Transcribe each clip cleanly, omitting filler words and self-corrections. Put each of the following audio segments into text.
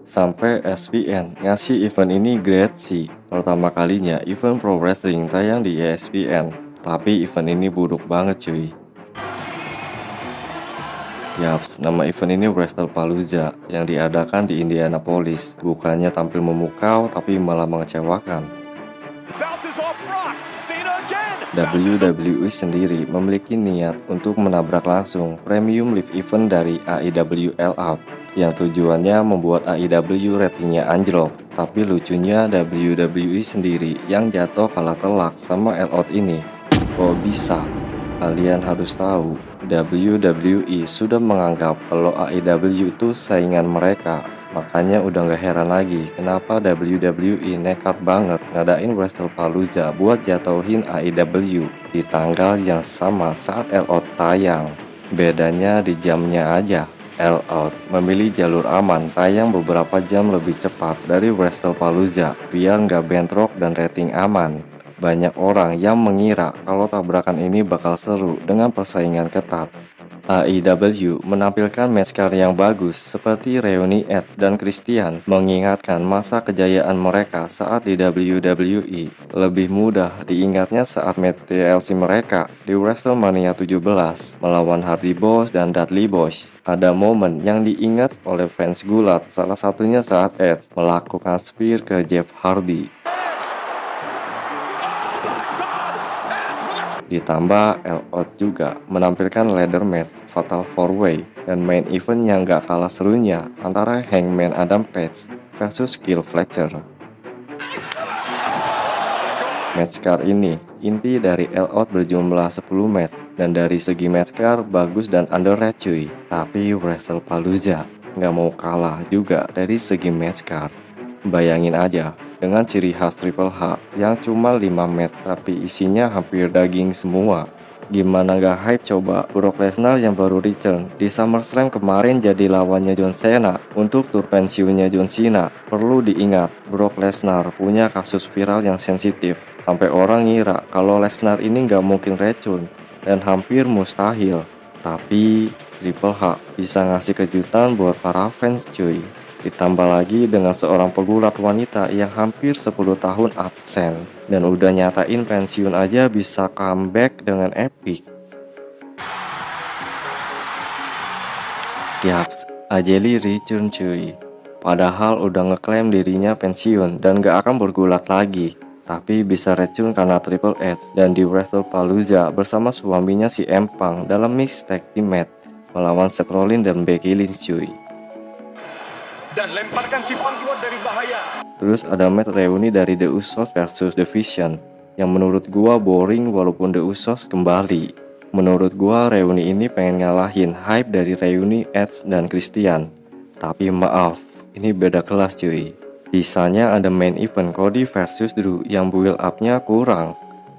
Sampai ESPN ngasih event ini grade C. Pertama kalinya event pro wrestling tayang di ESPN. Tapi event ini buruk banget cuy. Yaps, nama event ini WrestlePalooza yang diadakan di Indianapolis. Bukannya tampil memukau tapi malah mengecewakan. WWE sendiri memiliki niat untuk menabrak langsung premium live event dari AEW All Out yang tujuannya membuat AEW ratingnya anjlok. Tapi lucunya WWE sendiri yang jatuh kalah telak sama All Out ini. Kok bisa? Kalian harus tahu, WWE sudah menganggap kalau AEW itu saingan mereka. Makanya udah gak heran lagi kenapa WWE nekat banget ngadain WrestlePalooza buat jatuhin AEW di tanggal yang sama saat All Out tayang. Bedanya di jamnya aja. All Out memilih jalur aman tayang beberapa jam lebih cepat dari WrestlePalooza biar nggak bentrok dan rating aman. Banyak orang yang mengira kalau tabrakan ini bakal seru dengan persaingan ketat. AEW menampilkan match card yang bagus seperti reuni Edge dan Christian, mengingatkan masa kejayaan mereka saat di WWE. Lebih mudah diingatnya saat match TLC mereka di WrestleMania 17 melawan Hardy Boyz dan Dudley Boyz. Ada momen yang diingat oleh fans gulat, salah satunya saat Edge melakukan spear ke Jeff Hardy. Ditambah All Out juga menampilkan ladder match, fatal 4-way, dan main event yang gak kalah serunya antara Hangman Adam Page versus Skill Fletcher. Match card ini inti dari All Out berjumlah 10 match, dan dari segi match card bagus dan underrated cuy. Tapi WrestlePalooza gak mau kalah juga dari segi match card. Bayangin aja, dengan ciri khas Triple H yang cuma 5 match tapi isinya hampir daging semua. Gimana gak hype coba Brock Lesnar yang baru return di SummerSlam kemarin jadi lawannya John Cena untuk tur pensiunnya John Cena. Perlu diingat, Brock Lesnar punya kasus viral yang sensitif sampai orang ngira kalau Lesnar ini gak mungkin racun dan hampir mustahil. Tapi Triple H bisa ngasih kejutan buat para fans cuy. Ditambah lagi dengan seorang pegulat wanita yang hampir 10 tahun absen dan udah nyatain pensiun aja bisa comeback dengan epic. Yaps, Ajeli return cuy. Padahal udah ngeklaim dirinya pensiun dan gak akan bergulat lagi. Tapi bisa return karena Triple H dan di WrestlePalooza bersama suaminya si Empang dalam mixed tag team match melawan Seth Rollins dan Becky Lynch cuy. Dan lemparkan si keluar dari bahaya. Terus ada match reuni dari The Usos versus The Vision yang menurut gua boring walaupun The Usos kembali. Menurut gua reuni ini pengen ngalahin hype dari reuni Edge dan Christian. Tapi maaf, ini beda kelas cuy. Sisanya ada main event Cody versus Drew yang build up-nya kurang.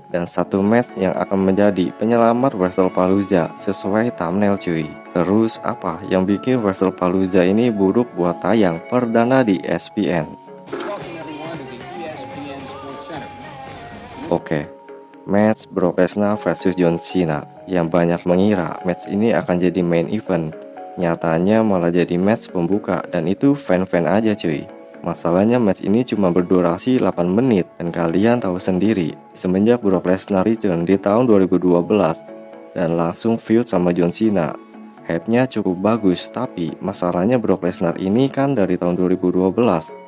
Dan satu match yang akan menjadi penyelamat WrestlePalooza sesuai thumbnail cuy. Terus apa yang bikin WrestlePalooza ini buruk buat tayang perdana di ESPN? Oke, match Brock Lesnar versus John Cena yang banyak mengira match ini akan jadi main event. Nyatanya malah jadi match pembuka dan itu fan-fan aja cuy. Masalahnya match ini cuma berdurasi 8 menit dan kalian tahu sendiri semenjak Brock Lesnar return di tahun 2012 dan langsung feud sama John Cena. Hype-nya cukup bagus tapi masalahnya Brock Lesnar ini kan dari tahun 2012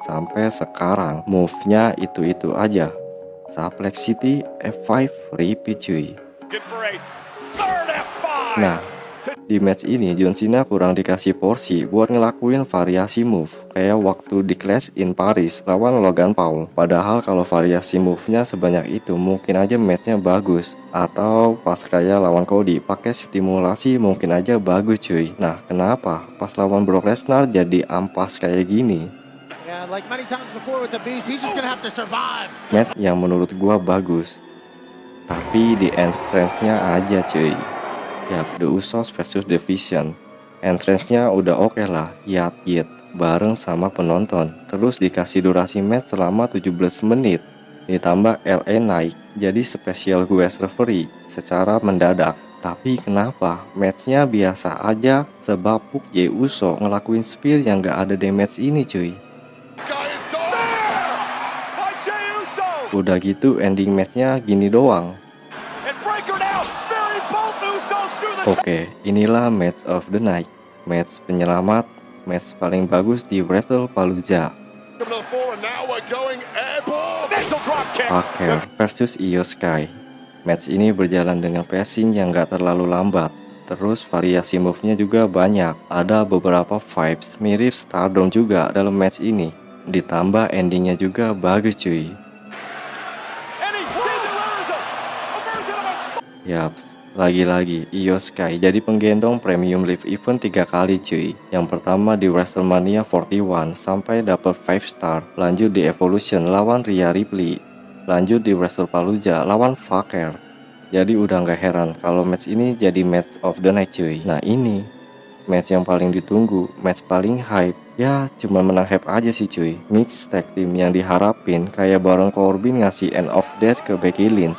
sampai sekarang move-nya itu-itu aja. Suplex City F5 repeat cuy. Nah, di match ini John Cena kurang dikasih porsi buat ngelakuin variasi move kayak waktu di Clash in Paris lawan Logan Paul. Padahal kalau variasi move-nya sebanyak itu mungkin aja matchnya bagus. Atau pas kayak lawan Cody pakai stimulasi mungkin aja bagus cuy. Nah kenapa pas lawan Brock Lesnar jadi ampas kayak gini? Match yang menurut gua bagus, tapi di entrance-nya aja cuy. Yap, The Usos versus The Vision. Entrance-nya udah oke lah, yat bareng sama penonton. Terus dikasih durasi match selama 17 menit. Ditambah LA naik jadi special guest referee secara mendadak. Tapi kenapa matchnya biasa aja sebab Jey Uso ngelakuin spear yang gak ada damage ini cuy. Udah gitu ending matchnya gini doang. And Breakker now sparing both Usos through the Oke, inilah match of the night. Match penyelamat, match paling bagus di WrestlePalooza. to the floor, and now we're going airborne. Missile drop kick. Parker versus Io Sky. Match ini berjalan dengan pacing yang gak terlalu lambat. Terus variasi move-nya juga banyak. Ada beberapa vibes mirip Stardom juga dalam match ini. Ditambah endingnya juga bagus cuy. And he delivers a version of a Yaps, lagi-lagi Io Sky jadi penggendong Premium Live Event 3 kali cuy. Yang pertama di WrestleMania 41 sampai dapet 5 star. Lanjut di Evolution lawan Rhea Ripley. Lanjut di WrestlePalooza lawan Faker. Jadi udah nggak heran kalau match ini jadi match of the night cuy. Nah ini match yang paling ditunggu, match paling hype. Ya cuma menang hype aja sih cuy. Mixed tag team yang diharapin kayak Baron Corbin ngasih end of days ke Becky Lynch,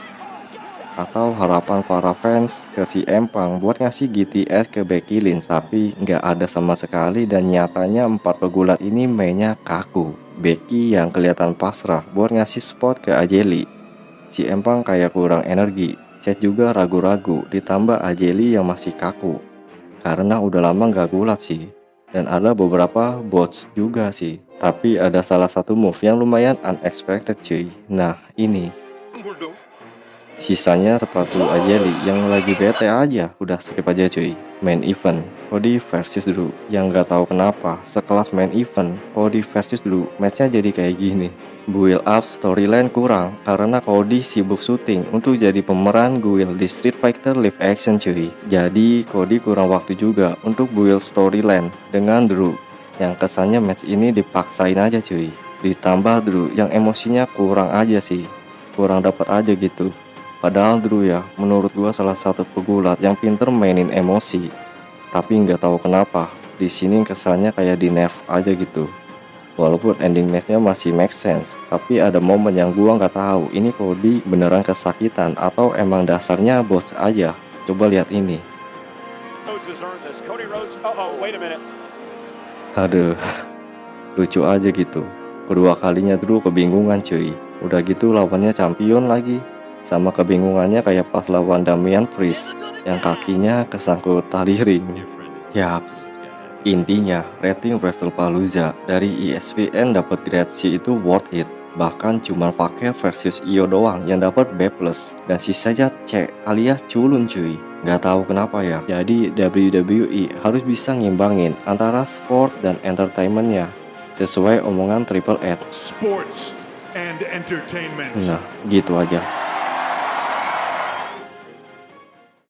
atau harapan para fans ke si Empang buat ngasih GTS ke Becky Lynch, tapi nggak ada sama sekali dan nyatanya 4 pegulat ini mainnya kaku. Becky yang kelihatan pasrah buat ngasih spot ke Ajeli. Si Empang kayak kurang energi, Seth juga ragu-ragu, ditambah Ajeli yang masih kaku karena udah lama nggak gulat sih. Dan ada beberapa bots juga sih, tapi ada salah satu move yang lumayan unexpected cuy. Nah ini bulldog. sisanya sepatu Ajeli yang lagi bete aja, udah skip aja cuy. Main event, Cody versus Drew. Yang nggak tahu kenapa, sekelas main event, Cody versus Drew, matchnya jadi kayak gini. Build up storyline kurang, karena Cody sibuk syuting untuk jadi pemeran Guile di Street Fighter live action cuy. Jadi Cody kurang waktu juga untuk build storyline dengan Drew. Yang kesannya match ini dipaksain aja cuy. Ditambah Drew yang emosinya kurang aja sih, kurang dapat aja gitu. Padahal Drew ya, menurut gua salah satu pegulat yang pinter mainin emosi. Tapi nggak tahu kenapa, di sini kesannya kayak di nerf aja gitu. Walaupun ending matchnya masih make sense, tapi ada momen yang gua nggak tahu ini Cody beneran kesakitan atau emang dasarnya bos aja. Coba lihat ini. Rhodes has earned this. Cody Rhodes. Wait a minute. Aduh, lucu aja gitu. Kedua kalinya Drew kebingungan cuy. Udah gitu lawannya champion lagi. Sama kebingungannya kayak pas lawan Damian Priest yang kakinya kesangkut tali ring. Yaps, intinya rating WrestlePalooza dari ESPN dapat grade C itu worth it. Bahkan cuma pakai versus Io doang yang dapat B+, dan sisanya C alias culun cuy. Nggak tahu kenapa ya. Jadi WWE harus bisa ngimbangin antara sport dan entertainmentnya sesuai omongan Triple H. Sports and entertainment. Nah, gitu aja.